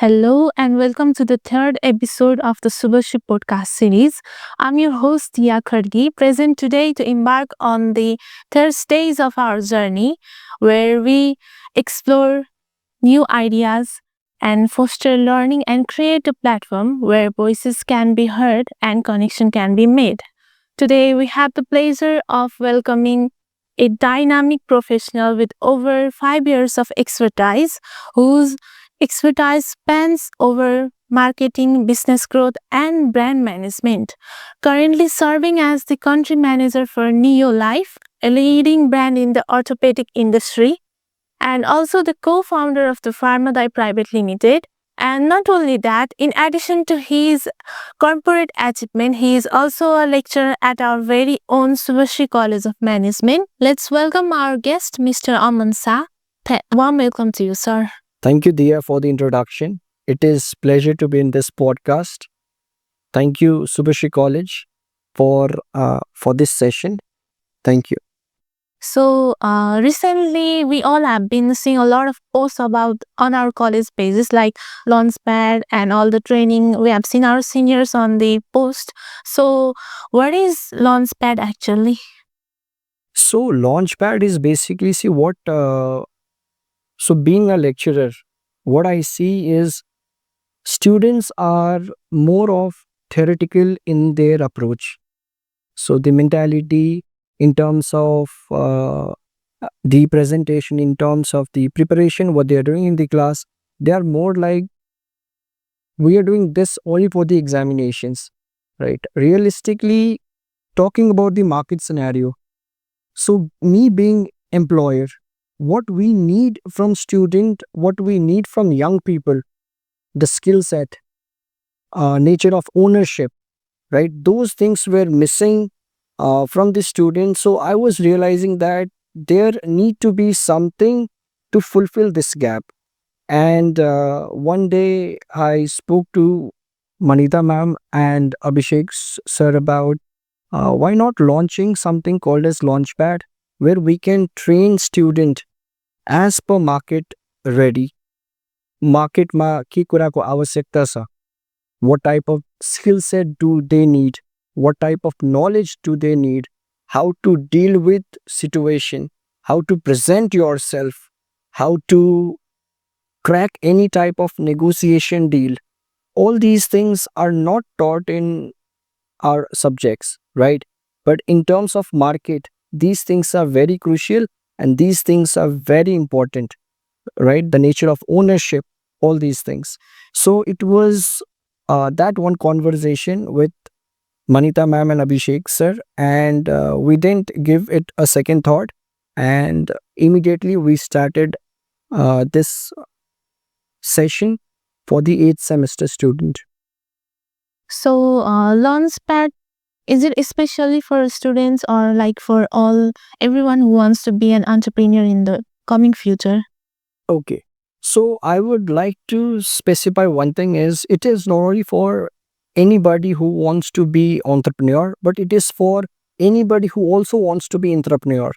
Hello and welcome to the third episode of the Subhashi podcast series. I'm your host Tia Khargi, present today to embark on the third stage of our journey where we explore new ideas and foster learning and create a platform where voices can be heard and connection can be made. Today we have the pleasure of welcoming a dynamic professional with over 5 years of expertise whose expertise spans over marketing, business growth, and brand management. Currently serving as the country manager for Neolife, a leading brand in the orthopedic industry, and also the co-founder of the Pharmadai Private Limited. And not only that, in addition to his corporate achievement, he is also a lecturer at our very own Subhashi College of Management. Let's welcome our guest, Mr. Aman Shah. Warm welcome to you, sir. Thank you, Dia, for the introduction. It is pleasure to be in this podcast. Thank you, Subhashi College, for this session. Thank you. So recently, we all have been seeing a lot of posts about on our college pages like Launchpad and all the training. We have seen our seniors on the post. So, what is Launchpad actually? So, Launchpad is basically see what. So, being a lecturer, what I see is students are more of theoretical in their approach. So, the mentality in terms of the presentation, in terms of the preparation, what they are doing in the class, they are more like we are doing this only for the examinations, right? Realistically, talking about the market scenario. So, me being employer, what we need from student, what we need from young people, the skill set, nature of ownership, right? Those things were missing from the students. So I was realizing that there need to be something to fulfill this gap. And one day I spoke to Manita ma'am and Abhishek sir about why not launching something called as Launchpad, where we can train student as per market ready. Market ma ki kura ko आवश्यकता sa. What type of skill set do they need? What type of knowledge do they need? How to deal with situation? How to present yourself? How to crack any type of negotiation deal? All these things are not taught in our subjects, right? But in terms of market, these things are very crucial and these things are very important, right? The nature of ownership, all these things. So it was that one conversation with Manita ma'am and Abhishek sir, and we didn't give it a second thought, and immediately we started this session for the 8th semester student. So, Launchpad, is it especially for students or like for all everyone who wants to be an entrepreneur in the coming future? Okay. So I would like to specify one thing is it is not only for anybody who wants to be entrepreneur, but it is for anybody who also wants to be entrepreneur.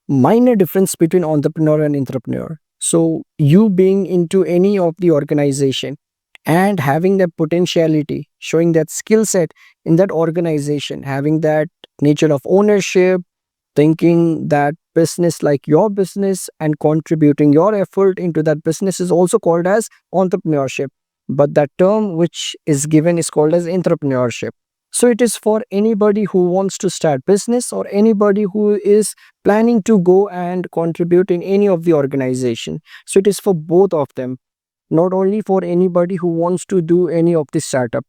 Minor difference between entrepreneur and entrepreneur. So you being into any of the organization and having that potentiality, showing that skill set in that organization, having that nature of ownership, thinking that business like your business and contributing your effort into that business is also called as entrepreneurship, but that term which is given is called as entrepreneurship. So it is for anybody who wants to start business or anybody who is planning to go and contribute in any of the organization. So it is for both of them, not only for anybody who wants to do any of the startup.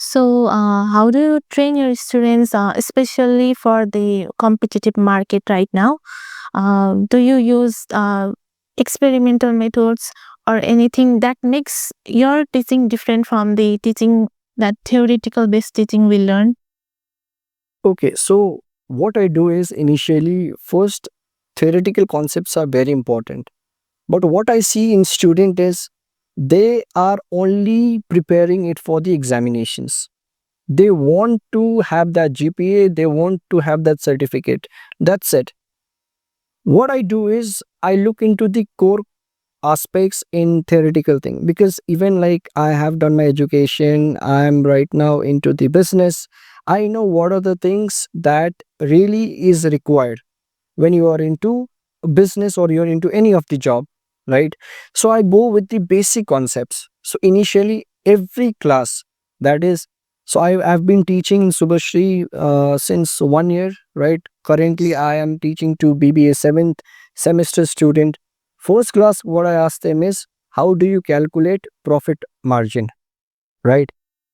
So, how do you train your students, especially for the competitive market right now? Do you use experimental methods or anything that makes your teaching different from the teaching that theoretical based teaching we learn? Okay, so what I do is initially first theoretical concepts are very important. But what I see in student is they are only preparing it for the examinations. They want to have that GPA, they want to have that certificate. That's it. What I do is I look into the core aspects in theoretical thing, because even like I have done my education, I'm right now into the business. I know what are the things that really is required when you are into business or you're into any of the job, right? So I go with the basic concepts. So initially every class, that is, so I've been teaching in Subhashri since 1 year, right? Currently I am teaching to BBA 7th semester student. First class, what I ask them is, how do you calculate profit margin, right?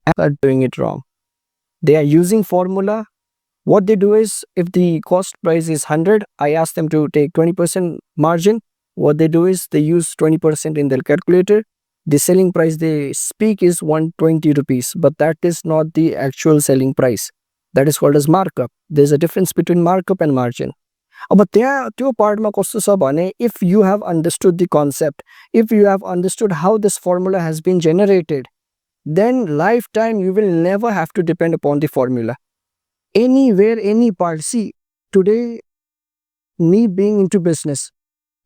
And are doing it wrong. They are using formula. What they do is, if the cost price is 100, I ask them to take 20% margin. What they do is they use 20% in their calculator. The selling price they speak is 120 rupees, but that is not the actual selling price. That is called as markup. There's a difference between markup and margin. अब त्यहाँ त्यो पार्टमा कस्तो छ भने, if you have understood the concept, if you have understood how this formula has been generated, then lifetime you will never have to depend upon the formula. Anywhere, any part. See, today, me being into business,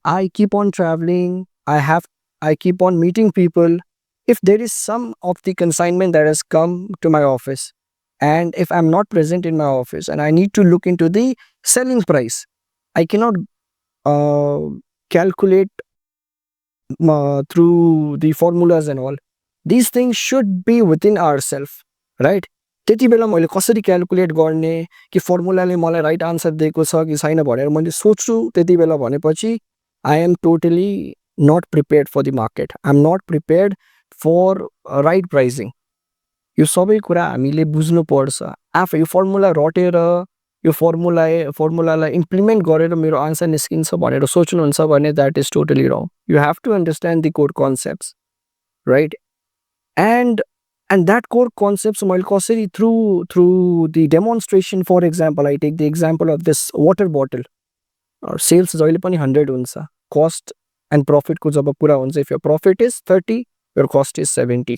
I keep on traveling, I keep on meeting people. If there is some of the consignment that has come to my office, and if I'm not present in my office and I need to look into the selling price, I cannot uh, calculate through the formulas and all. These things should be within ourselves, right? त्यति बेला मैले कसरी calculate गर्ने कि फर्मुलाले मलाई right answer दिएको छ कि छैन भनेर मैले सोच्छु त्यति बेला भनेपछि I am totally not prepared for the market, I am not prepared for right pricing. यो सबै कुरा हामीले बुझ्नुपर्छ। आफै यो फर्मुला रटेर यो फर्मुलालाई इम्प्लिमेन्ट गरेर मेरो आन्सर निस्किन्छ भनेर सोच्नुहुन्छ भने that is totally wrong. You have to understand the core concepts, right? And that core concepts मैले कसरी through the demonstration. For example, I take the example of this water bottle. Sales जहिले पनि 100 हुन्छ, cost and profit को जब पुरा हुन्छ, if your profit is 30, your cost is 70,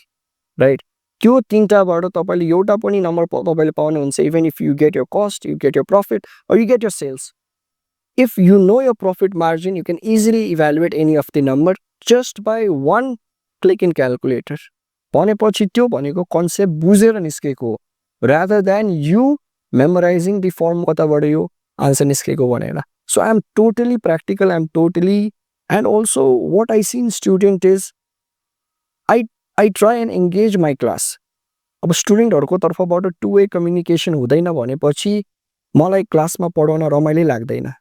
right? त्यो तीनटाबाट तपाईले एउटा पनि नम्बर तपाईले पाउनुहुन्छ, even if you get your cost, you get your profit, or you get your sales. If you know your profit margin, you can easily evaluate any of the number just by one click in calculator. भनेपछि त्यो भनेको concept बुझेर निस्केको हो, rather than you memorizing the form कताबाट यो answer निस्केको भनेर. So I'm totally practical, I'm totally, and also what I see in student is I try and engage my class. अब स्टुडेन्टहरुको तर्फबाट टु वे कम्युनिकेसन हुँदैन भनेपछि मलाई क्लासमा पढाउन रमाइलो लाग्दैन,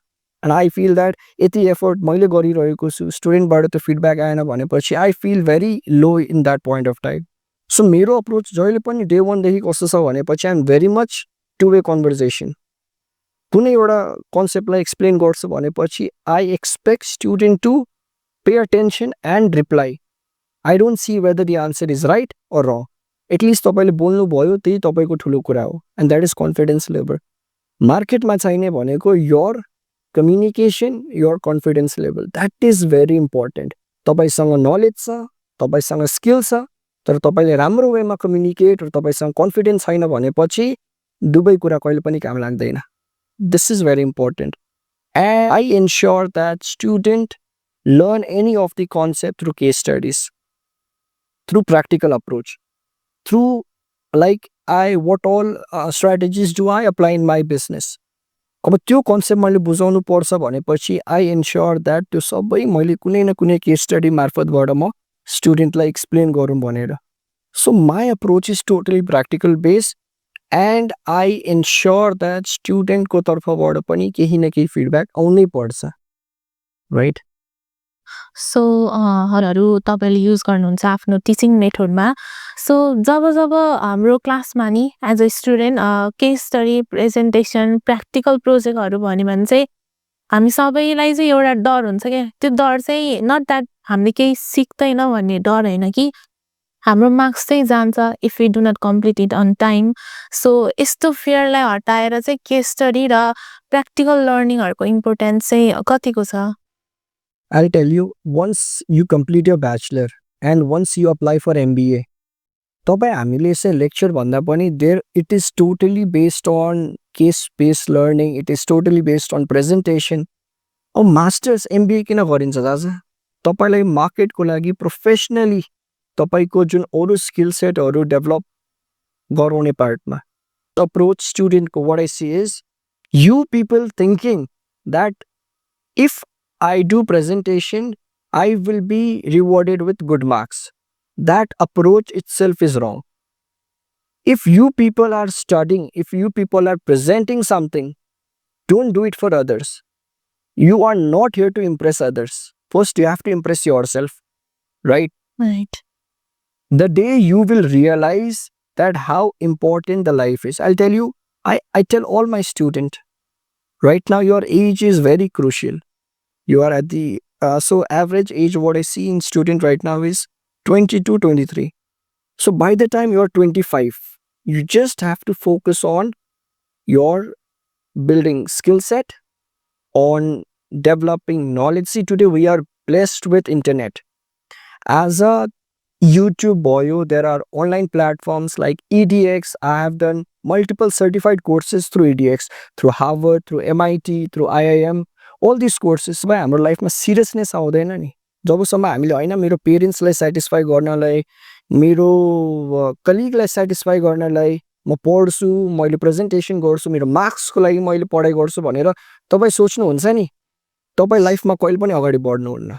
and I feel that यति एफर्ट मैले गरिरहेको छु, स्टुडेन्टबाट त्यो फिडब्याक आएन भनेपछि I feel very low in that point of time. So मेरो अप्रोच जहिले पनि डे 1 देखि कस्तो छ भनेपछि I am very much two way conversation. कुनै एउटा कन्सेप्टलाई एक्सप्लेन गर्छु भनेपछि I expect student to pay attention and reply. I don't see whether the answer is right or wrong. At least तपाईले बोल्नु भयो, त्यही तपाईको ठुलो कुरा हो, and that is confidence level. मार्केटमा चाहिने भनेको your communication, your confidence level. That is very important. तपाईसँग नलेज छ, तपाईसँग स्किल छ, तर तपाईले राम्रो वेमा कम्युनिकेट र तपाईसँग कन्फिडेन्स छैन भनेपछि दुबै कुरा कहिले पनि काम लाग्दैन. This is very important. And I ensure that student learn any of the concept through case studies, through practical approach, through like what all strategies do I apply in my business. अब त्यो concept मैले बुझाउनु पर्छ भनेपछि I ensure that त्यो सबै मैले कुनै न कुनै केस स्टडी मार्फतबाट म स्टुडेन्टलाई एक्सप्लेन गरौँ भनेर. So my approach is totally practical based, and I ensure that student को तर्फबाट पनि केही न केही फिडब्याक आउनै पर्छ, राइट? सो हरहरू तपाईले युज गर्नुहुन्छ आफ्नो टिचिङ मेथडमा. सो जब हाम्रो क्लासमा नि as a student case study, presentation, practical प्रोजेक्टहरू भन्यो भने चाहिँ हामी सबैलाई चाहिँ एउटा डर हुन्छ क्या. त्यो डर चाहिँ नट द्याट हामीले केही सिक्दैन भन्ने डर होइन कि हाम्रो मार्क्स चाहिँ जान्छ if we do not complete it on time. So यस्तो फियरलाई हटाएर चाहिँ केस स्टडी र प्र्याक्टिकल लर्निङहरूको इम्पोर्टेन्स चाहिँ कतिको छ? I'll tell you, once you complete your bachelor and once you apply for MBA, तपाईँ हामीले चाहिँ लेक्चर भन्दा पनि there it is totally based on case based learning, it is totally based on presentation. अब masters MBA किन गरिन्छ दाजु? तपाईलाई मार्केटको लागि प्रोफेसनली तपाईको जुन अरू स्किल सेटहरू डेभलप गराउने पार्टमा approach स्टुडेन्टको what I see is you people thinking that if I do presentation I will be rewarded with good marks. That approach itself is wrong. If you people are studying, if you people are presenting something, don't do it for others. You are not here to impress others. First, you have to impress yourself, right? Right. The day you will realize that how important the life is. I'll tell you, I tell all my students, right now your age is very crucial. You are at the, so average age what I see in student right now is 22, 23. So by the time you are 25, you just have to focus on your building skill set, on developing knowledge. See, today we are blessed with internet. As a YouTube boyo, there are online platforms like EDX. I have done multiple certified courses through EDX, through Harvard, through MIT, through IIM. All these courses by हाम्रो लाइफमा seriousness आउँदैन नि जबसम्म हामीले होइन मेरो पेरेन्ट्सलाई satisfy गर्नलाई मेरो कलिगलाई सेटिस्फाई गर्नलाई म पढ्छु मैले प्रेजेन्टेसन गर्छु मेरो मार्क्सको लागि मैले पढाइ गर्छु भनेर तपाईँ सोच्नुहुन्छ नि तपाईँ लाइफमा कहिले पनि अगाडि बढ्नुहुन्न.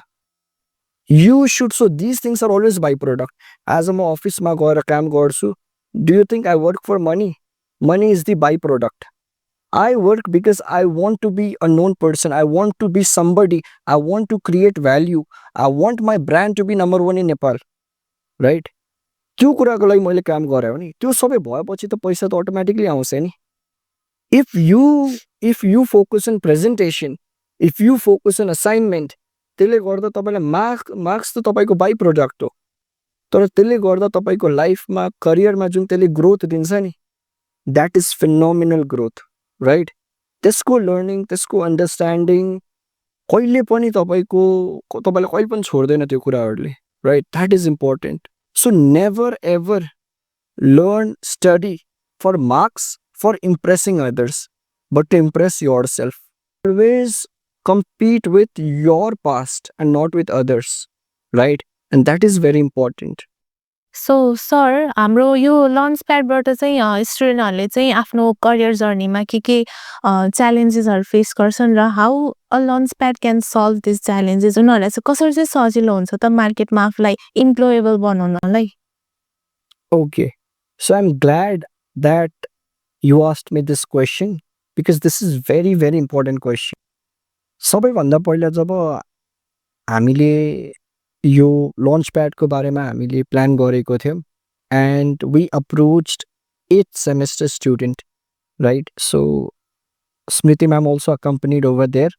You should, so these things are always byproduct. As I'm office ma gaera काम गर्छु, do you think I work for money? Money is the byproduct. I work because I want to be a known person. I want to be somebody. I want to create value. I want my brand to be number 1 in Nepal. Right? त्यो कुराको लागि मैले काम गरे हो नि त्यो सबै भएपछि त पैसा त अटोमेटिकली आउँछ नि. If you focus on presentation, if you focus on assignment, त्यसले गर्दा तपाईलाई मार्क्स त तपाईको बाइ प्रोडक्ट हो तर त्यसले गर्दा तपाईको लाइफमा करियरमा जुन त्यसले ग्रोथ दिन्छ नि that is phenomenal growth right. त्यसको लर्निङ त्यसको अन्डरस्ट्यान्डिङ कहिले पनि तपाईलाई कहिले पनि छोड्दैन त्यो कुराहरुले right. That is important. So never ever learn study for marks for impressing others but to impress yourself. Always compete with your past and not with others, right? And that is very important. So, sir, हाम्रो यो lunch प्याडबाट चाहिँ स्टुडेन्टहरूले चाहिँ आफ्नो career जर्नीमा के च्यालेन्जेसहरू face गर्छन् र how a launch pad can solve this challenges उनीहरूलाई चाहिँ कसरी चाहिँ सजिलो हुन्छ त मार्केटमा आफूलाई इम्प्लोएबल बनाउनलाई. Okay, so I'm glad that you asked me this question because this is very very important question. सबैभन्दा पहिला जब हामीले यो लन्च प्याडको बारेमा हामीले प्लान गरेको थियौँ and we approached 8th semester student, right? So Smriti ma'am also accompanied over there.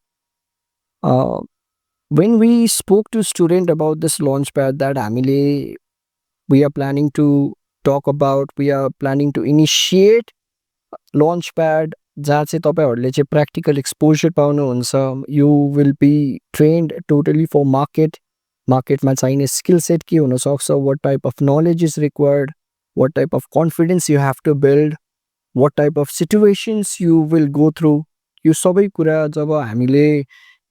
When we spoke to student about this launch pad that हामीले we are planning to talk about, we are planning to initiate launch pad जहाँ चाहिँ तपाईहरुले चाहिँ practical exposure पाउनुहुन्छ. You will be trained totally for मार्केटमा चाहिने skill set के हुन सक्छ, what type of knowledge is required, what type of confidence you have to build, what type of situations you will go through. यो सबै कुरा जब हामीले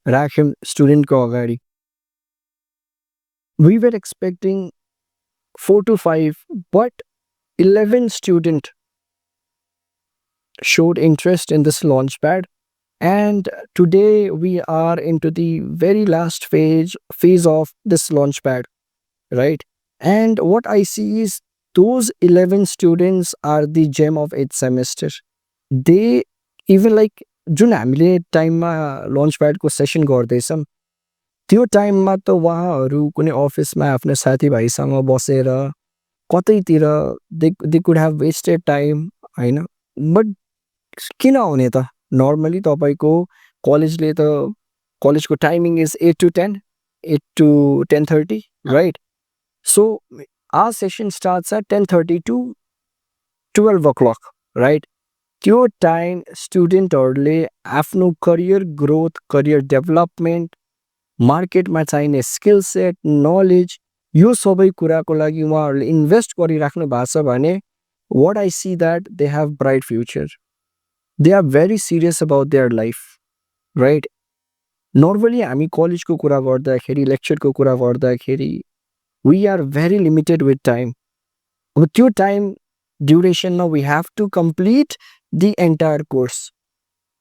राख्यौं स्टुडेन्टको अगाडि we were expecting 4 to 5 but 11 student showed interest in this launchpad, and today we are into the very last phase of this launchpad, right? And what I see is those 11 students are the gem of 8th semester. They even like जुन हामीले टाइममा launchpad को session गर्दैछौं त्यो टाइममा त उहाँहरू कुनै अफिसमा आफ्नो साथीभाइसँग बसेर कतैतिर they could have wasted time हैन. बट किन आउने त नर्मली तपाईको कलेजले त कलेजको timing is 8 to 10, 8 to 10:30, right? So our session starts at 10:30 to 12 o'clock, right? त्यो टाइम स्टुडेन्टहरूले आफ्नो करियर ग्रोथ, करियर डेभलपमेन्ट, मार्केटमा चाहिने स्किल सेट, नलेज यो सबै कुराको लागि उहाँहरूले इन्भेस्ट गरिराख्नु भएको छ भने what I see that they have bright future. They are very serious about their life, right? Normally हामी कलेजको कुरा गर्दाखेरि लेक्चरको कुरा गर्दाखेरि we are very limited with time अब त्यो टाइम ड्युरेसनमा we have to complete the entire course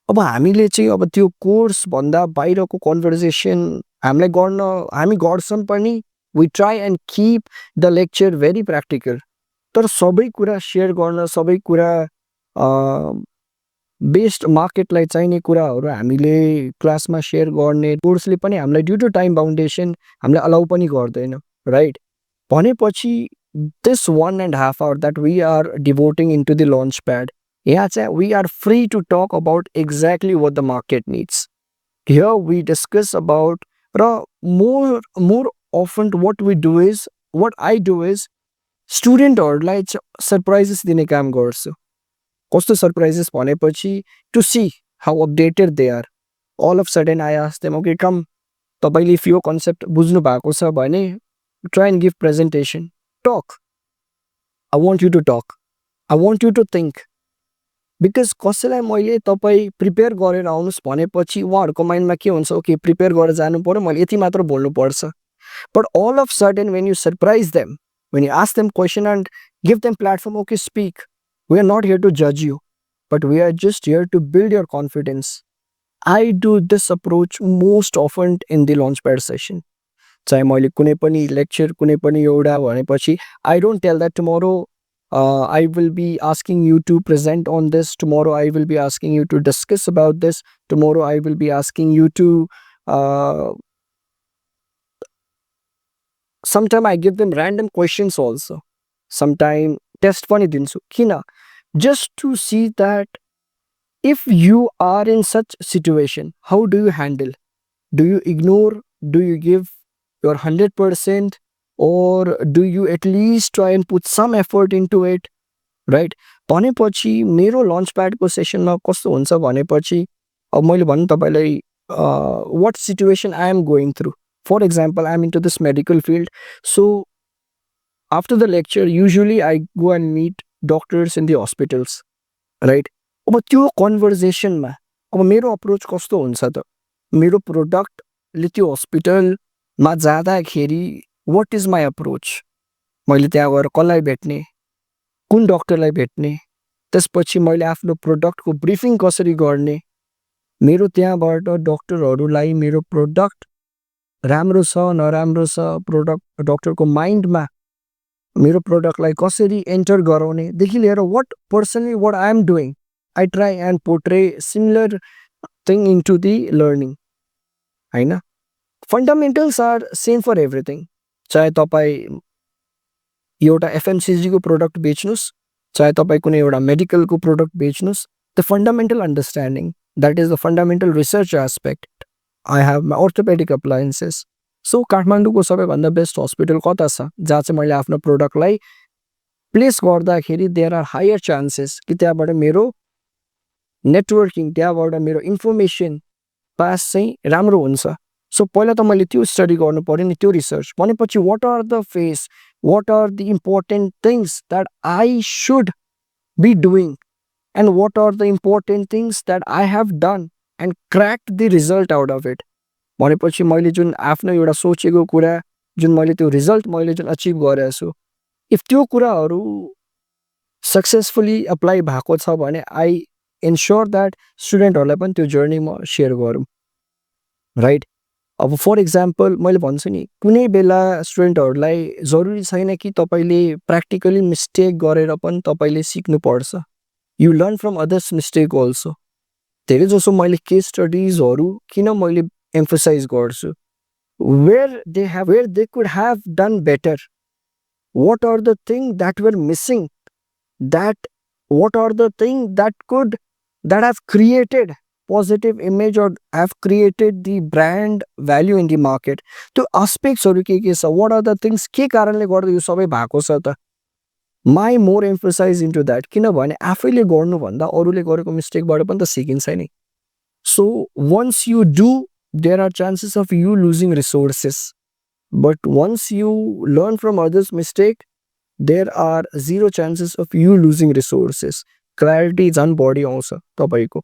अब हामीले चाहिँ अब त्यो कोर्सभन्दा बाहिरको कन्भर्सेसन हामी गर्छौँ पनि we try and keep the lecture very practical तर सबै कुरा सेयर गर्न सबै कुरा बेस्ट मार्केटलाई चाहिने कुराहरू हामीले क्लासमा सेयर गर्ने कोर्सले पनि हामीलाई ड्यु टु टाइम बाउन्डेसन हामीलाई अलाउ पनि गर्दैन राइट भनेपछि this 1.5 hour that we are devoting into the launch pad यहाँ चाहिँ we are free to talk about exactly what the market needs here we discuss about र more often what I do is स्टुडेन्टहरूलाई surprises दिने काम गर्छु कस्तो surprises भनेपछि to see how updated they are all of sudden I ask them okay come तपाईँले if यो concept बुझ्नु भएको छ भने try and give presentation talk. I want you to talk. I want you to think. Because कसैलाई मैले तपाईँ prepare गरेर आउनुहोस् भनेपछि उहाँहरूको माइन्डमा के हुन्छ ओके प्रिपेयर गरेर जानु पर्यो मैले यति मात्र बोल्नुपर्छ but all of sudden when you surprise them when you ask them question and give them platform okay speak we are not here to जज you but we are just here to build your confidence I do this approach most often in the launch pad session चाहे मैले कुनै पनि lecture कुनै पनि एउटा भनेपछि I don't tell that tomorrow I will be asking you to present on this tomorrow I will be asking you to discuss about this tomorrow I will be asking you to sometime I give them random questions also sometime test पनि दिन्छु किन just to see that if you are in such situation how do you handle do you ignore do you give your 100% or do you at least try and put some effort into it right भनेपछि मेरो lunch प्याडको सेसनमा कस्तो हुन्छ भनेपछि अब मैले भन्नु तपाईँलाई what situation I am going through for example I am into this medical field so after the lecture usually I go and meet doctors in the hospitals right अब त्यो कन्भर्सेसनमा अब मेरो अप्रोच कस्तो हुन्छ त मेरो प्रोडक्टले त्यो हस्पिटलमा जाँदाखेरि what is my approach मैले त्यहाँ गएर कसलाई भेट्ने कुन डक्टरलाई भेट्ने त्यसपछि मैले आफ्नो प्रोडक्टको ब्रिफिङ कसरी गर्ने मेरो त्यहाँबाट डक्टरहरूलाई मेरो प्रोडक्ट राम्रो छ नराम्रो छ प्रोडक्ट डक्टरको माइन्डमा मेरो प्रोडक्टलाई कसरी एन्टर गराउनेदेखि लिएर what personally what I am doing I try and portray similar thing into the learning होइन fundamentals are same for everything चाहे तपाईँ एउटा एफएमसिजीको प्रोडक्ट बेच्नुहोस् चाहे तपाईँ कुनै एउटा मेडिकलको प्रोडक्ट बेच्नुहोस् the fundamental understanding that is the fundamental research aspect I have my orthopaedic appliances so काठमाडौँको सबैभन्दा बेस्ट हस्पिटल कता छ जहाँ चाहिँ मैले आफ्नो प्रोडक्टलाई प्लेस गर्दाखेरि देयर आर हायर चान्सेस कि त्यहाँबाट मेरो नेटवर्किङ त्यहाँबाट मेरो इन्फर्मेसन पास चाहिँ राम्रो हुन्छ सो पहिला त मैले त्यो स्टडी गर्नु पर्यो नि त्यो रिसर्च भनेपछि what are the face what are the important things that I should be doing and what are the important things that I have done and cracked the result out of it भनेपछि मैले जुन आफ्नो एउटा सोचेको कुरा जुन मैले त्यो रिजल्ट मैले जुन अचिभ गरेको छु इफ त्यो कुराहरू सक्सेसफुली अप्लाई भएको छ भने आई इन्स्योर द्याट स्टुडेन्टहरूलाई पनि त्यो जर्नी म सेयर गरौँ राइट अब फर इक्जाम्पल मैले भन्छु नि कुनै बेला स्टुडेन्टहरूलाई जरुरी छैन कि तपाईँले प्र्याक्टिकली मिस्टेक गरेर पनि तपाईँले सिक्नुपर्छ you learn from others mistake also धेरै जसो मैले केस स्टडिजहरू किन मैले एम्फसाइज गर्छु where they could have done better what are the thing that were missing that what are the thing that have created positive image or have created the brand value in the market त्यो aspectsहरू के छ what are the things के कारणले गर्दा यो सबै भएको छ त my more emphasize into that किनभने आफैले गर्नुभन्दा अरूले गरेको मिस्टेकबाट पनि त सिकिन्छ नि so once you do there are chances of you losing resources but once you learn from others mistake there are zero chances of you losing resources clarity झन् बढी आउँछ तपाईँको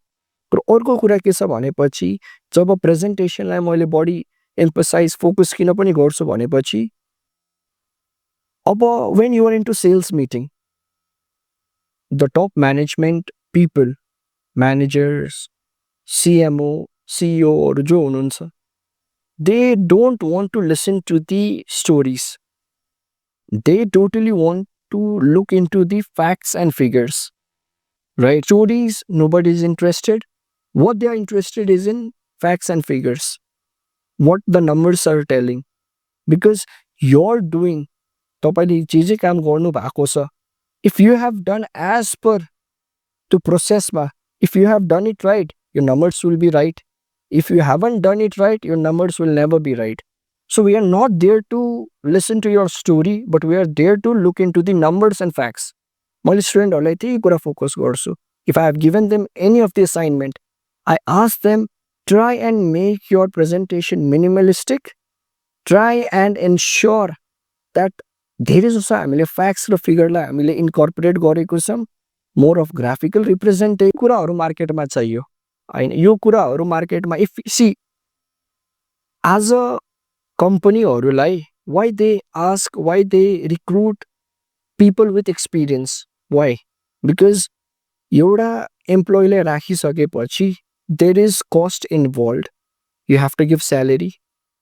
र अर्को कुरा के छ भनेपछि जब प्रेजेन्टेसनलाई मैले बढी एम्फसाइज फोकस किन पनि गर्छु भनेपछि अब when you are into sales meeting, the top management people, managers, CMO, CEO हरू जो हुनुहुन्छ, they don't want to listen to the stories. They totally want to look into the facts and figures, right? Stories, nobody is interested. What they are interested is in facts and figures, what the numbers are telling. Because you're doing, तपाईले जे जे काम गर्नु भएको छ, if you have done as per the process ma, if you have done it right, your numbers will be right. If you haven't done it right, your numbers will never be right. So we are not there to listen to your story, but we are there to look into the numbers and facts. मैले स्टुडेन्टहरूलाई त्यही कुरा focus गर्छु. If I have given them any of the assignment, I ask them, try and make your presentation minimalistic. Try and ensure that धेरै जसो हामीले facts र फिगरलाई हामीले इन्कर्पोरेट गरेको छौँ. मोर अफ ग्राफिकल रिप्रेजेन्टेटिभ कुराहरू मार्केटमा चाहियो होइन. यो कुराहरू मार्केटमा इफ सी एज अ कम्पनीहरूलाई why they ask, why they recruit people with experience, why? Because एउटा एम्प्लोइलाई राखिसकेपछि there is cost involve. You have to give salary,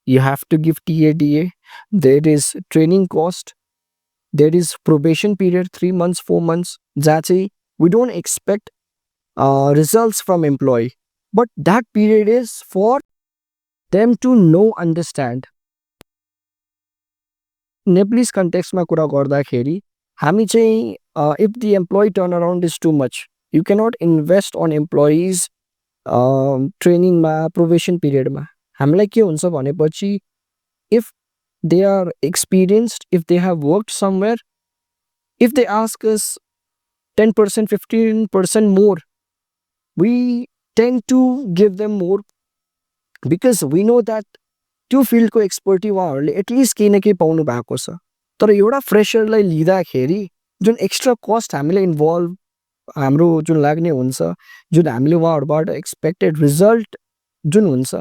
you have to give TADA, there is training cost, there is probation period 3 months 4 months जहाँ चाहिँ we don't expect results from employee, but that period is for them to know, understand. Nepalese context मा कुरा गर्दाखेरि हामी चाहिँ if the employee turnaround is too much, you cannot invest on employees training मा, probation period मा. हामीलाई के हुन्छ भनेपछि if they are experienced, if they have worked somewhere, if they ask us 10% 15% more, we tend to give them more because we know that त्यो फिल्डको expertise उहाँहरूले at least केही न केही पाउनु भएको छ. तर एउटा फ्रेसरलाई लिँदाखेरि जुन एक्स्ट्रा कस्ट हामीले इन्भल्भ हाम्रो जुन लाग्ने हुन्छ, जुन हामीले उहाँहरूबाट एक्सपेक्टेड रिजल्ट जुन हुन्छ,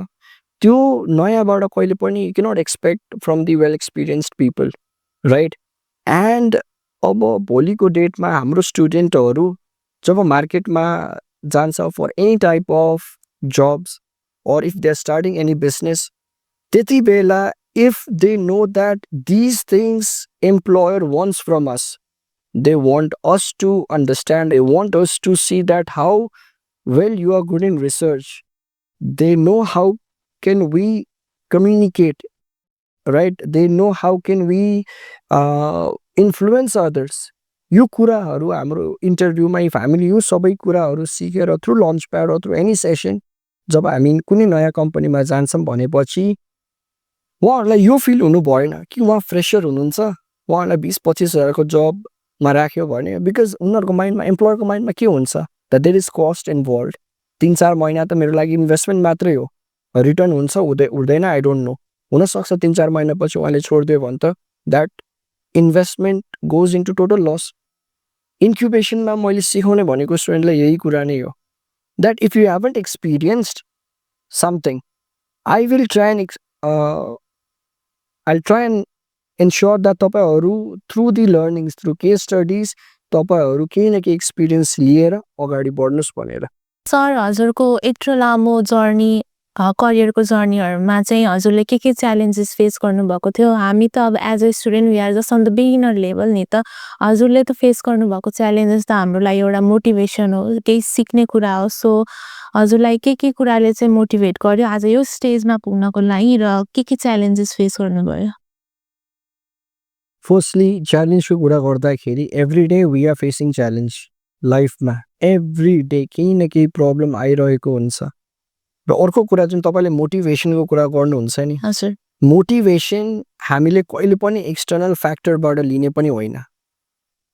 त्यो नयाँबाट कहिले पनि you cannot expect from the well experienced people, right? And अब भोलिको डेटमा हाम्रो स्टुडेन्टहरू जब मार्केटमा जान्छ for any type of jobs or if they're starting any business, त्यति बेला if they know that these things employer wants from us, they want us to understand, they want us to see that how well you are good in research, they know how can we communicate, right? They know how can we influence others. यो कुराहरू हाम्रो इन्टरभ्यूमा if हामीले यो सबै कुराहरू सिकेर through launch pad or through any session जब हामी कुनै नयाँ कम्पनीमा जान्छौँ भनेपछि उहाँहरूलाई यो फिल हुनु भएन कि उहाँ फ्रेसर हुनुहुन्छ, उहाँलाई 20-25 हजारको जबमा राख्यो भने. बिकज उनीहरूको माइन्डमा, एम्प्लोयरको माइन्डमा के हुन्छ that there is cost involve. 3-4 महिना त मेरो लागि इन्भेस्टमेन्ट मात्रै हो, रिटर्न हुन्छ हुँदैन आई डोन्ट नो. हुनसक्छ 3-4 महिनापछि उहाँले छोडिदियो भने त that investment goes into total loss. इन्क्युबेसनमा मैले सिकाउने भनेको स्टुडेन्टलाई यही कुरा नै हो that if you haven't experienced something, I will try and I'll try and ensure that तपाईहरु through the learnings, through case studies, तपाईहरु केही न केही एक्सपिरियन्स लिएर अगाडि बढ्नुस् भनेर. सर, हजुरको यत्रो लामो जर्नी, करियरको जर्नीहरुमा चाहिँ हजुरले के च्यालेन्जेस फेस गर्नुभएको थियो? हामी त अब as a student we are just on the beginner level नि त. हजुरले त फेस गर्नुभएको च्यालेन्जेस त हाम्रो लागि एउटा मोटिभेसन हो, केही सिक्ने कुरा हो. सो हजुरलाई के कुराले चाहिँ मोटिभेट गर्यो आज यो स्टेजमा पुग्नको लागि र के च्यालेन्जेस फेस गर्नुभयो? फर्स्टली च्यालेन्जको कुरा गर्दाखेरि every day we are facing challenge लाइफमा. एभ्री डे केही न केही प्रब्लम आइरहेको हुन्छ. र अर्को कुरा जुन तपाईले मोटिभेसनको कुरा गर्नुहुन्छ नि, हजुर, मोटिभेसन हामीले कहिले पनि एक्सटर्नल फ्याक्टरबाट लिने पनि होइन.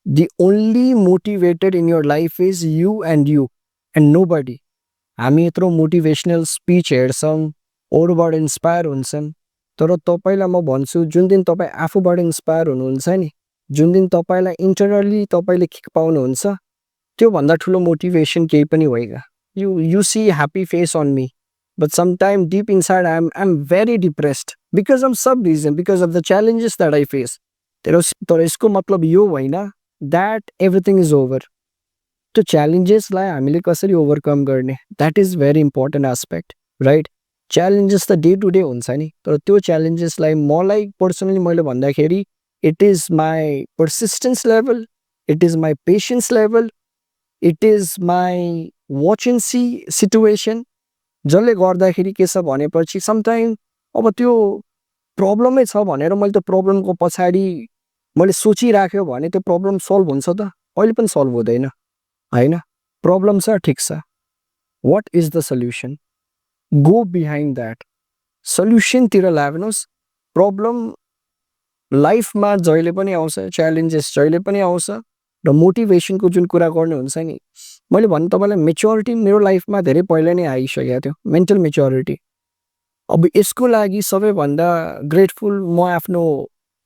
The only motivated in your life is you and nobody. हामी यत्रो मोटिभेसनल स्पिच हेर्छौँ, अरूबाट इन्स्पायर हुन्छौँ, तर तपाईलाई म भन्छु जुन दिन तपाई आफूबाट इन्स्पायर हुनुहुन्छ नि, जुन दिन तपाईलाई इन्टरनली तपाईले किक पाउनुहुन्छ, त्यो भन्दा ठुलो मोटिभेसन केही पनि होइन. you see happy face on me, but sometime deep inside I'm very depressed because of some reason, because of the challenges that I face. तर यसको मतलब यो होइन that everything is over. त्यो challengesलाई हामीले कसरी ओभरकम गर्ने, that is very important aspect, right? Challenges त डे टु डे हुन्छ नि, तर त्यो challengesलाई मलाई पर्सनली मैले भन्दाखेरि it is my persistence level, it is my patience level, it is my watch and see situation, जसले गर्दाखेरि के छ भनेपछि समटाइम अब त्यो प्रब्लमै छ भनेर मैले त्यो प्रब्लमको पछाडि मैले सोचिराख्यो भने त्यो प्रब्लम सल्भ हुन्छ त? अहिले पनि सल्भ हुँदैन होइन? प्रब्लम छ, ठिक छ, what is the solution? Go behind that, सल्युसनतिर लाग्नुहोस्। प्रब्लम लाइफमा जहिले पनि आउँछ, च्यालेन्जेस जहिले पनि आउँछ, र मोटिभेसनको जुन कुरा गर्नुहुन्छ नि, मैले भने तपाईँलाई मेच्योरिटी मेरो लाइफमा धेरै पहिला नै आइसकेको थियो, मेन्टल मेच्योरिटी। अब यसको लागि सबैभन्दा ग्रेटफुल म आफ्नो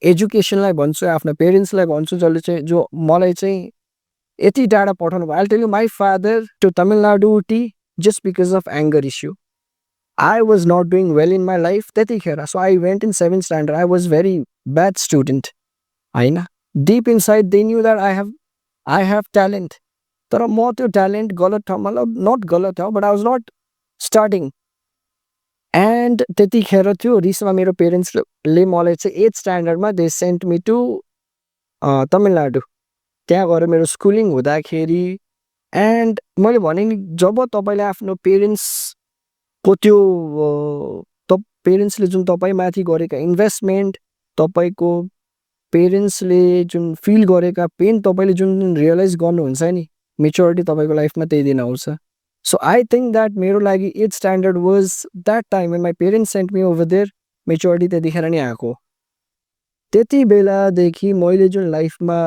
एजुकेसनलाई भन्छु, आफ्नो पेरेन्ट्सलाई भन्छु, जसले चाहिँ जो मलाई चाहिँ यति टाढा पठाउनु भयो। I tell you, my father to Tamil Nadu टी just because of anger issue. I was not doing well in my life त्यतिखेर, so I went in 7th standard. I was very bad student होइन? Deep inside they knew that I have talent, तर म त्यो talent गलत ठाउँमा, मतलब not गलत ठाउँ, but I was not starting. And त्यतिखेर त्यो रिसमा मेरो पेरेन्ट्सले मलाई चाहिँ 8th स्ट्यान्डर्डमा they sent me to Tamil Nadu. त्यहाँ गएर मेरो स्कुलिङ हुँदाखेरि, एन्ड मैले भने नि, जब तपाईँले आफ्नो पेरेन्ट्सको त्यो पेरेन्ट्सले जुन तपाईँमाथि गरेका इन्भेस्टमेन्ट, तपाईँको पेरेन्ट्सले जुन फिल गरेका पेन तपाईँले जुन रियलाइज गर्नुहुन्छ नि, मेच्योरिटी तपाईँको लाइफमा त्यही दिन आउँछ। सो आई थिङ्क द्याट मेरो लागि 8th standard was that time when my parents sent me over there. Maturity त्यतिखेर नै आएको। त्यति बेलादेखि मैले जुन लाइफमा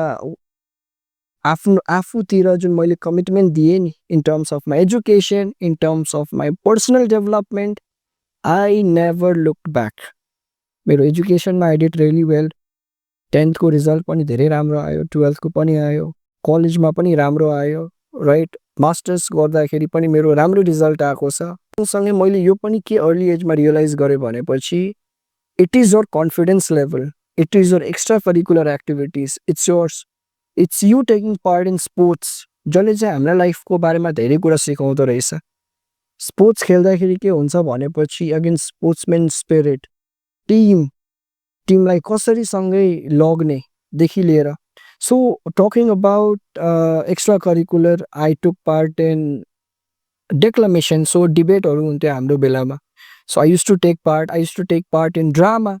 आफूतिर जुन मैले कमिटमेन्ट दिएँ नि, in terms of my education, in terms of my personal development, I never looked back. मेरो एजुकेसनमा I did really well. 10th को रिजल्ट पनि धेरै राम्रो आयो, 12th को पनि आयो, कलेजमा पनि राम्रो आयो, राइट? मास्टर्स गर्दाखेरि पनि मेरो राम्रो रिजल्ट आएको छ। सँगसँगै मैले यो पनि के अर्ली एजमा रियलाइज गरेँ भनेपछि, it is your confidence level, it is your extra curricular activities, it's yours, it's you taking part in sports, जसले चाहिँ हामीलाई लाइफको बारेमा धेरै कुरा सिकाउँदो रहेछ। स्पोर्ट्स खेल्दाखेरि के हुन्छ भनेपछि, अगेन स्पोर्ट्सम्यान स्पिरिट, टिमलाई कसरी सँगै लग्नेदेखि लिएर। So talking about extra curricular, I took part in declamation, so डिबेटहरू हुन्थ्यो हाम्रो बेलामा। So I use to take part in drama.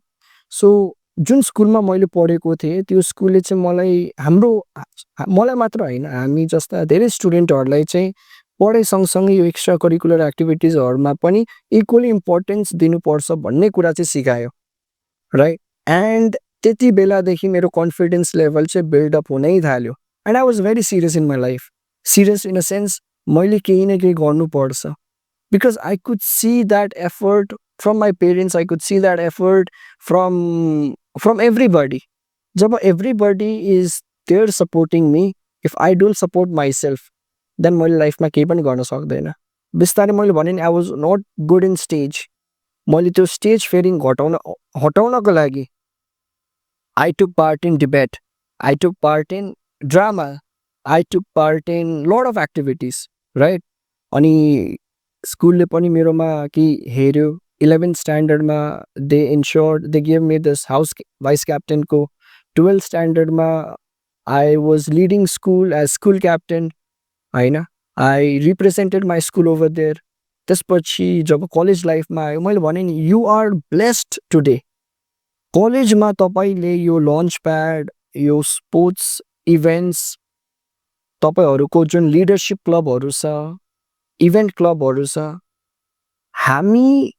So जुन स्कुलमा मैले पढेको थिएँ, त्यो स्कुलले चाहिँ मलाई मात्र होइन, हामी जस्ता धेरै स्टुडेन्टहरूलाई चाहिँ पढाइ सँगसँगै यो एक्स्ट्रा करिकुलर एक्टिभिटिजहरूमा पनि इक्वली इम्पोर्टेन्स दिनुपर्छ भन्ने कुरा चाहिँ सिकायो, राइट? एन्ड त्यति बेलादेखि मेरो कन्फिडेन्स लेभल चाहिँ बिल्डअप हुनै थाल्यो। And I was very serious in my life. Serious in a sense, मैले केही न केही गर्नुपर्छ, because I could see that effort from my parents, I could see that effort from everybody. जब everybody is there supporting me, if I don't support myself, then मैले लाइफमा केही पनि गर्न सक्दैन। बिस्तारै मैले भने नि, I was not good in stage. मैले त्यो स्टेज फेरिङ हटाउनको लागि I took part in debate, I took part in drama, I took part in lot of activities, right? अनि स्कुलले पनि मेरोमा कि हेऱ्यो। 11th स्ट्यान्डर्डमा they gave me this house vice captain को। 12th स्ट्यान्डर्डमा I was leading school as school captain होइन? I represented my school over there। त्यसपछि जब college लाइफमा आयो, मैले भने नि, यु आर ब्लेस्ड टुडे। कलेजमा तपाईँले यो लन्च प्याड, यो स्पोर्ट्स इभेन्ट्स, तपाईँहरूको जुन लिडरसिप क्लबहरू छ, इभेन्ट क्लबहरू छ, हामी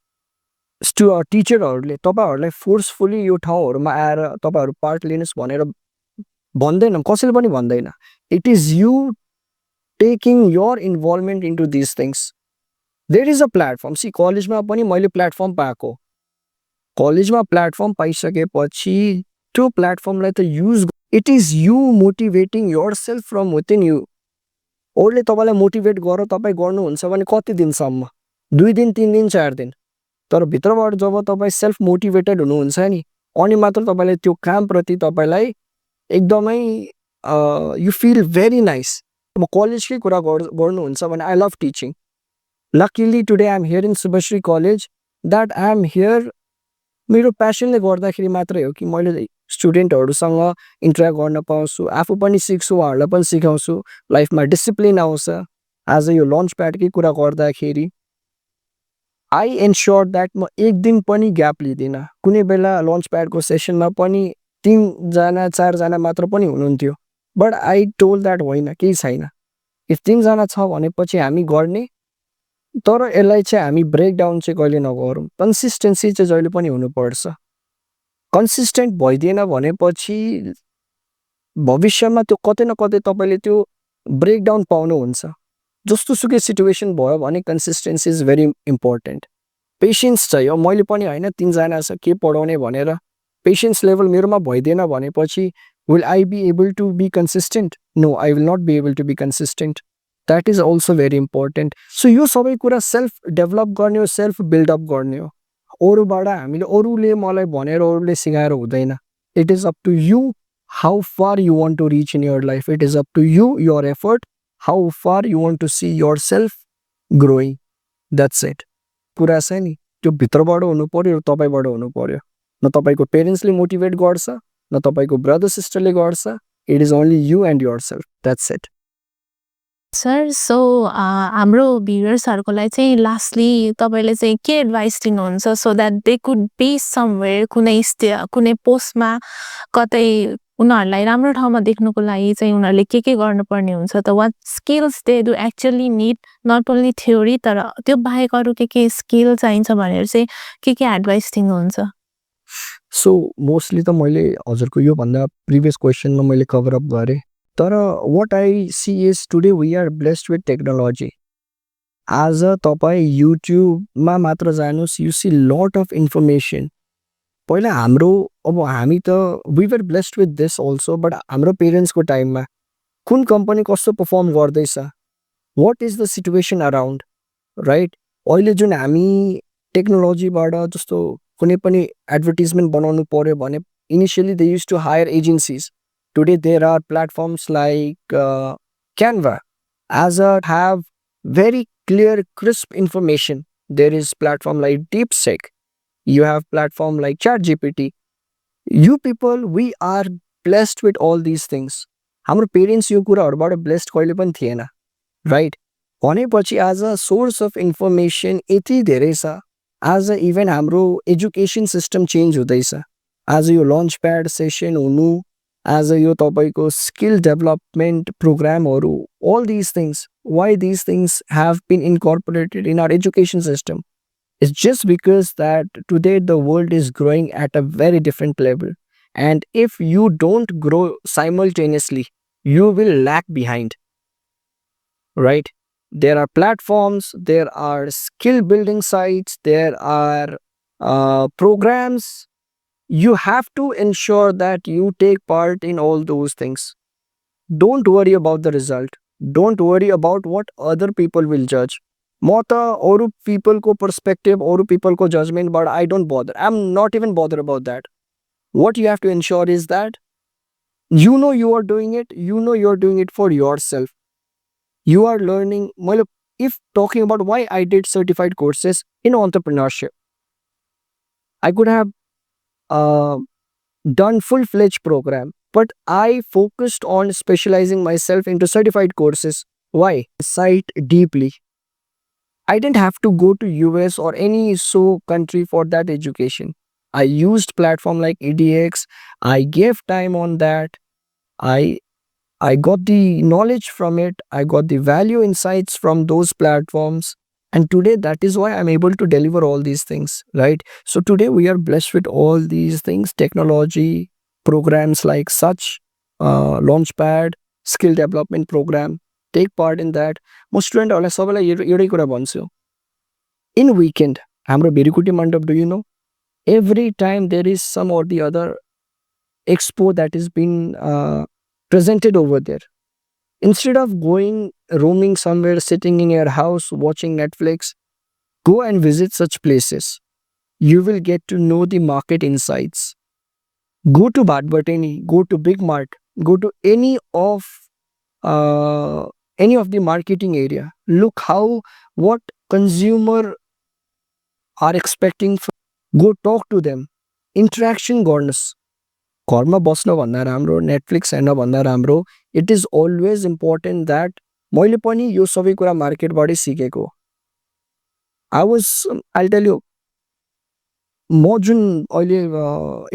टिचरहरूले तपाईँहरूलाई फोर्सफुली यो ठाउँहरूमा आएर तपाईँहरू पार्ट लिनुहोस् भनेर भन्दैन, कसैले पनि भन्दैन। It is you taking your involvement into this things. There is a platform. See, कलेजमा पनि मैले प्लेटफर्म पाएको। कलेजमा प्लेटफर्म पाइसकेपछि त्यो प्लेटफर्मलाई त use, it is you motivating your self from within you. अरूले तपाईँलाई मोटिभेट गरेर तपाईँ गर्नुहुन्छ भने कति दिनसम्म, 2 दिन 3 दिन 4 दिन, तर भित्रबाट जब तपाईँ सेल्फ मोटिभेटेड हुनुहुन्छ नि, अनि मात्र तपाईँले त्यो कामप्रति तपाईँलाई एकदमै यु फिल भेरी नाइस। अब कलेजकै कुरा गर्नुहुन्छ भने I love teaching. Luckily today I am here in Shubhashree college, that I am here मेरो प्यासनले गर्दाखेरि मात्रै हो कि मैले स्टुडेन्टहरूसँग इन्टरेक्ट गर्न पाउँछु, आफू पनि सिक्छु, उहाँहरूलाई पनि सिकाउँछु, लाइफमा डिसिप्लिन आउँछ। आज यो लन्च प्याडकै कुरा गर्दाखेरि आई एन्स्योर द्याट म एक दिन पनि ग्याप लिँदिनँ। कुनै बेला लन्च प्याडको सेसनमा पनि 3 जना 4 जना मात्र पनि हुनुहुन्थ्यो, बट आई टोल्ड द्याट होइन, केही छैन, इफ 3 जना छ भनेपछि हामी गर्ने, तर यसलाई चाहिँ हामी ब्रेकडाउन चाहिँ कहिले नगरौँ। कन्सिस्टेन्सी चाहिँ जहिले पनि हुनुपर्छ। कन्सिस्टेन्ट भइदिएन भनेपछि भविष्यमा त्यो कतै न कतै तपाईँले त्यो ब्रेकडाउन पाउनुहुन्छ। जस्तोसुकै सिचुएसन भयो भने consistency is very important. Patience चाहियो। मैले पनि होइन 3 जना छ के पढाउने भनेर पेसेन्स लेभल मेरोमा भइदिएन भनेपछि will I be able to be consistent? No, I will not be able to be consistent. That is also very important. So यो सबै कुरा सेल्फ डेभलप गर्ने हो, सेल्फ बिल्डअप गर्ने हो। अरूबाट हामीले अरूले मलाई भनेर अरूले सिकाएर हुँदैन। It is up to you how far you want to reach in your life. It is up to you, your effort, how far you want to see yourself growing. That's it. कुरा छ नि त्यो भित्रबाट हुनु पर्यो र तपाईँबाट हुनु पर्यो। न तपाईँको पेरेन्ट्सले मोटिभेट गर्छ, न तपाईँको ब्रदर सिस्टरले गर्छ। It is only you and your self. That's it. Sir, so हाम्रो भ्युअर्सहरूको लागि चाहिँ लास्टली तपाईँले चाहिँ के एडभाइस दिनुहुन्छ so that they could be somewhere, कुनै पोस्टमा कतै उनीहरूलाई राम्रो ठाउँमा देख्नुको लागि चाहिँ उनीहरूले के गर्नुपर्ने हुन्छ त what skills they do actually need, not only theory तर त्यो बाहेक अरू के स्किल चाहिन्छ भनेर चाहिँ के एडभाइस दिनुहुन्छ? सो मोस्टली त मैले हजुरको योभन्दा प्रिभियस क्वेसनमा मैले कभर अप गरेँ, तर what I see is today we are blessed with technology. आज तपाईँ युट्युबमा मात्र जानुहोस्, you see lot of information. पहिला हाम्रो अब हामी त we were blessed with this also, but हाम्रो पेरेन्ट्सको टाइममा कुन कम्पनी कस्तो पर्फर्म गर्दैछ, what is the situation around, right? अहिले जुन हामी टेक्नोलोजीबाट जस्तो कुनै पनि एडभर्टिजमेन्ट बनाउनु पर्यो भने initially they use to hire agencies. Today there are platforms like Canva. As a have very clear, crisp information. There is platform like DeepSeek. You have platform like ChatGPT. You people, we are blessed with all these things. हाम्रो parents यो कुराहरूबाट blessed कहिले पनि थिएन, right? भनेपछि आज source of information यति धेरै छ। आज इभन हाम्रो एजुकेसन सिस्टम चेन्ज हुँदैछ। आज यो लन्च प्याड सेसन हुनु, आज यो तपाईँको स्किल डेभलपमेन्ट प्रोग्रामहरू, all these things, why these things have been incorporated in our education system? It's just because that today the world is growing at a very different level. And if you don't grow simultaneously, you will lag behind, right? There are platforms, there are skill building sites, there are programs. You have to ensure that you take part in all those things. Don't worry about the result. Don't worry about what other people will judge. म त अरू पिपलको perspective, अरू पिपलको जजमेन्टबाट I don't bother. I am not even bother about that. What you have to ensure is that you know you are doing it, you know you're doing it for yourself. You are learning. If talking about why I did certified courses in entrepreneurship, I could have done full-fledged program, but I focused on specializing myself into certified courses. Why? Site deeply. I didn't have to go to US or any country for that education. I used platform like EDX. I gave time on that. I got the knowledge from it. I got the value insights from those platforms. And today that is why I'm able to deliver all these things, right? So today we are blessed with all these things, technology, programs like such, Launchpad, skill development program. Take part in that. Most students are in weekend, हाम्रो भेरीकुटी मण्डप, do you know? Every time there is some or the other expo that is being presented over there. Instead of going roaming somewhere, sitting in your house watching Netflix, go and visit such places. You will get to know the market insights. Go to Badbateni, go to Big Mart, go to uh, any of the marketing area. Look how what consumer are expecting from. Go talk to them. Interaction गर्नुहोस्. घरमा बस्न भन्दा राम्रो, Netflix हेर्न भन्दा राम्रो, it is always important that मैले पनि यो सबै कुरा मार्केटबाटै सिकेको. आई टेल यु, म जुन अहिले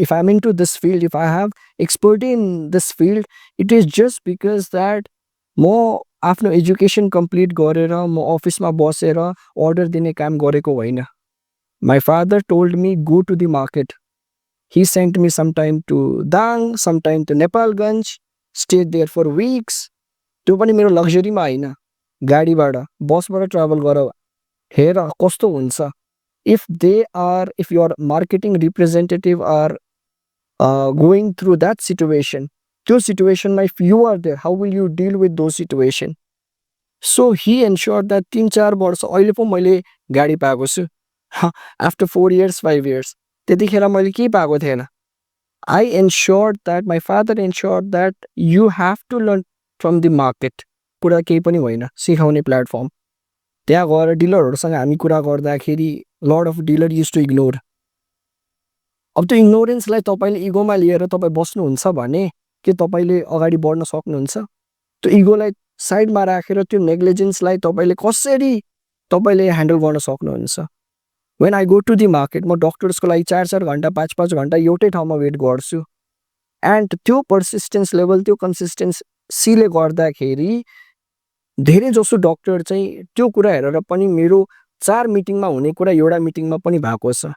if I am into this field, if I have expertise in this field, it is just because that म आफ्नो एजुकेसन कम्प्लिट गरेर म अफिसमा बसेर अर्डर दिने काम गरेको होइन. My father told me go to the market. He sent me sometime to Dang, sometime to Nepalganj, stayed there for weeks. त्यो पनि मेरो लग्जरीमा होइन, गाडीबाट बसबाट ट्राभल गर, हेर कस्तो हुन्छ. If your marketing representative are going through that situation, त्यो situationमा if you are there, how will you deal with those situation? So he ensured that 3-4 वर्ष अहिले पो मैले गाडी पाएको छु. After 4 years, 5 years, त्यतिखेर मैले केही पाएको थिएन. I ensured that, my father ensured that you have to learn from the market. कुरा केही पनि होइन, सिकाउने प्लेटफर्म. त्यहाँ गएर डिलरहरूसँग हामी कुरा गर्दाखेरि lot of dealer use to ignore. अब त्यो इग्नोरेन्सलाई तपाईँले इगोमा लिएर तपाईँ बस्नुहुन्छ भने के तपाईँले अगाडि बढ्न सक्नुहुन्छ? त्यो इगोलाई साइडमा राखेर त्यो नेग्लिजेन्सलाई तपाईँले कसरी तपाईँले ह्यान्डल गर्न सक्नुहुन्छ? When I go to the market, म डक्टर्सको लागि 4-4 घन्टा 5-5 घन्टा एउटै ठाउँमा वेट गर्छु. एन्ड त्यो पर्सिस्टेन्स लेभल, त्यो कन्सिस्टेन्सीले गर्दाखेरि धेरै जसो डक्टर चाहिँ त्यो कुरा हेरेर पनि मेरो 4 मिटिङमा हुने कुरा एउटा मिटिङमा पनि भएको छ.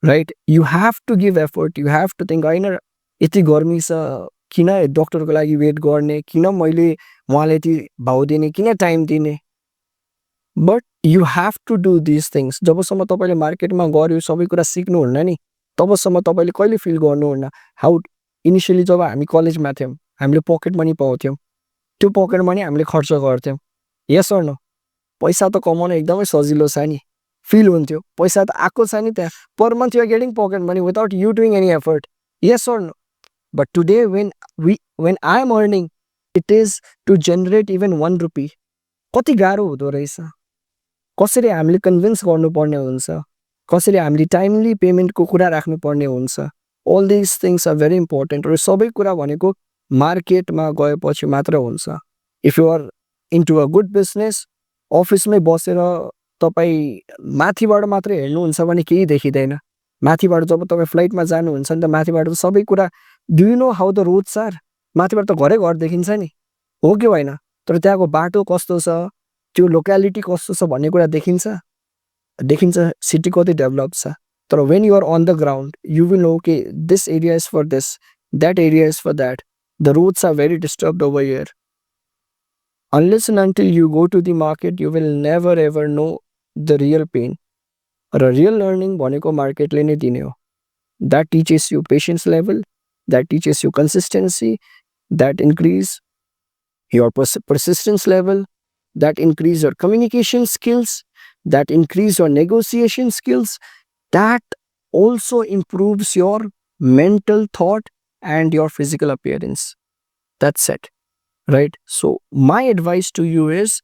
Right? You have to give effort, you have to think होइन यति गर्मी छ किन डक्टरको लागि वेट गर्ने, किन मैले उहाँलाई यति भाउ दिने, किन टाइम दिने. But you have to do this things. जबसम्म तपाईँले मार्केटमा गऱ्यो सबै कुरा सिक्नुहुन्न नि, तबसम्म तपाईँले कहिले फिल गर्नुहुन्न. हाउ इनिसियली जब हामी कलेजमा थियौँ, हामीले पकेट मनी पाउँथ्यौँ, त्यो पकेट मनी हामीले खर्च गर्थ्यौँ. Yes or no? पैसा त कमाउन एकदमै सजिलो छ नि, फिल हुन्थ्यो पैसा त आएको छ नि त्यहाँ. Per month you are getting pocket money without you doing any effort. Yes or no? But today when I am earning, it is to generate even 1 rupee. कति गाह्रो हुँदो रहेछ. कसरी हामीले कन्भिन्स गर्नुपर्ने हुन्छ, कसरी हामीले टाइमली पेमेन्टको कुरा राख्नुपर्ने हुन्छ. All this things are very important. र सबै कुरा भनेको मार्केटमा गएपछि मात्र हुन्छ. If you are into a good business, अफिसमै बसेर तपाईँ माथिबाट मात्रै हेर्नुहुन्छ भने केही देखिँदैन. माथिबाट जब तपाईँ फ्लाइटमा जानुहुन्छ नि त माथिबाट त सबै कुरा, do you know how the roads are? माथिबाट त घरै घर देखिन्छ नि, हो कि होइन? तर त्यहाँको बाटो कस्तो छ, त्यो लोकालिटी कस्तो छ भन्ने कुरा देखिन्छ. सिटी कति डेभलप छ. तर when you are on the ground you will know के this area is for this, that area is for that. The roads are very disturbed over here. Unless and until you go to the market, you will never ever know the real pain. र real learning भनेको मार्केटले नै दिने हो. That teaches you patience level, that teaches you consistency, that increase your persistence level, that increase your communication skills, that increase your negotiation skills, that also improves your mental thought and your physical appearance. That's it, right? So my advice to you is,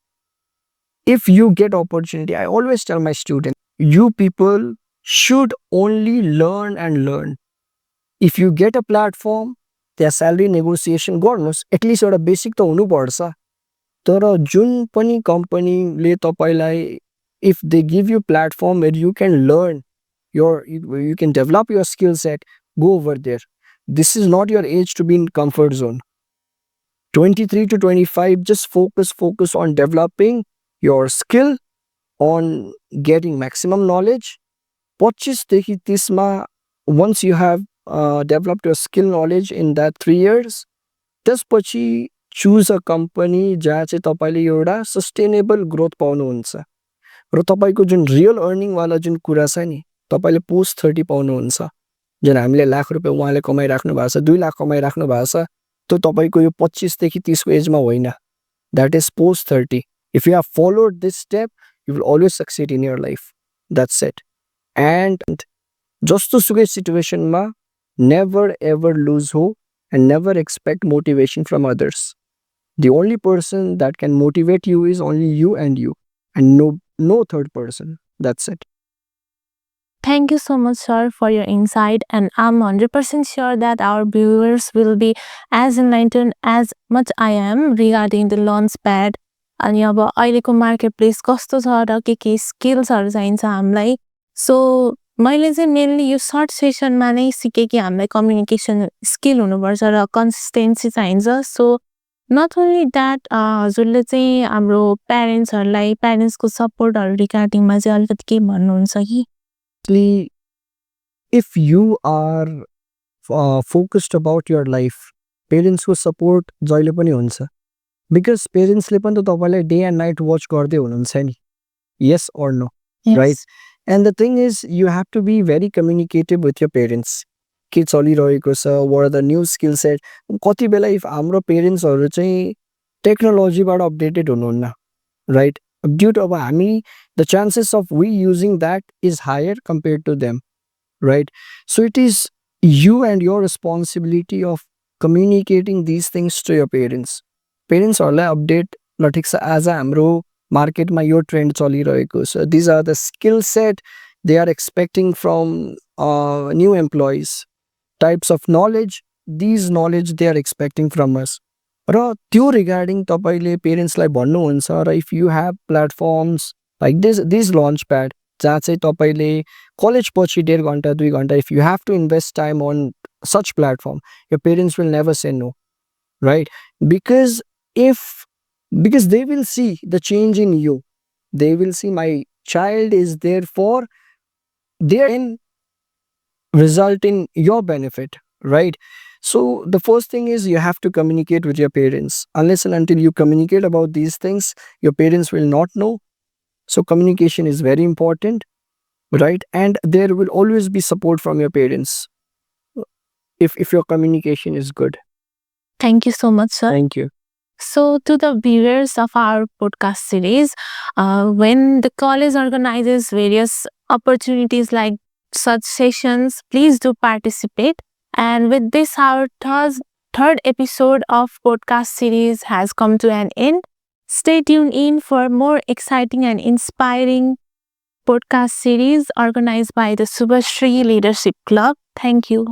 if you get opportunity, I always tell my students, you people should only learn and learn. If you get a platform, त्यहाँ salary negotiation गर्नुहोस्, at least एउटा basic त हुनुपर्छ. तर जुन पनि कम्पनीले तपाईँलाई, if they give you platform where you can learn, you can develop your skill set, go over there. This is not your age to be in comfort zone. 23 to 25, just focus on developing your skill, on getting maximum knowledge. 25 देखि 30 मा, once you have developed your skill knowledge in that 3 years, त्यसपछि choose a company जहाँ चाहिँ तपाईँले एउटा sustainable growth पाउनुहुन्छ. र तपाईँको जुन रियल अर्निङवाला जुन कुरा छ नि, तपाईँले पोस्ट 30 पाउनुहुन्छ. जुन हामीले लाख रुपियाँ उहाँले कमाइराख्नु भएको छ, 2 लाख कमाइराख्नु भएको छ, त्यो तपाईँको यो 25 देखि 30 को एजमा होइन, that is post 30. If you have followed this step, you will always succeed in your life. That's it. And जस्तो सुकै सिचुएसनमा never ever lose hope and never expect motivation from others. The only person that can motivate you is only you, and no third person. That's it. Thank you so much, sir, for your insight. And I'm 100% sure that our viewers will be as enlightened as much I am regarding the launchpad. अनि अब अहिलेको market place कस्तो छ र के स्किल्सहरू चाहिन्छ हामीलाई. So मैले चाहिँ मेनली यो सर्ट सेसनमा नै सिकेँ कि हामीलाई कम्युनिकेसन स्किल हुनुपर्छ र कन्सिस्टेन्सी चाहिन्छ. सो नट ओन्ली द्याट हजुरले चाहिँ हाम्रो प्यारेन्ट्सको सपोर्टहरू रिगार्डिङमा चाहिँ अलिकति के भन्नुहुन्छ कि? Actually, if you are focused about your life, parents को support जहिले पनि हुन्छ. Because parents ले पनि त तपाईलाई day and night watch गर्दै हुनुहुन्छ नि. Yes or no? Yes. Right? And the thing is, you have to be very communicative with your parents. के चलिरहेको छ, what are the new skill set. कति बेला if हाम्रो पेरेन्ट्सहरू चाहिँ टेक्नोलोजीबाट अपडेटेड हुनुहुन्न, right? Due to हामी, the chances of we using that is higher compared to them, right? So it is you and your responsibility of communicating these things to your parents. पेरेन्ट्सहरूलाई update ल ठिक छ, आज हाम्रो मार्केटमा यो ट्रेन्ड चलिरहेको छ, these are the skill set they are expecting from new employees, types of knowledge, these knowledge they are expecting from us. र त्यो रिगार्डिङ तपाईँले पेरेन्ट्सलाई भन्नुहुन्छ र if you have platforms like this launch pad जहाँ चाहिँ तपाईँले कलेज पछि 1.5 घन्टा 2 घन्टा if you have to invest time on such platform, your parents will never say no, right? Because they will see the change in you. They will see my child is there for their result in your benefit, right? So the first thing is you have to communicate with your parents. Unless and until you communicate about these things, your parents will not know. So communication is very important, right? And there will always be support from your parents if your communication is good. Thank you so much, sir. Thank you. So to the viewers of our podcast series, when the college organizes various opportunities like such sessions, please do participate. And with this, our third episode of podcast series has come to an end. Stay tuned in for more exciting and inspiring podcast series organized by the Subhashri Leadership Club. Thank you.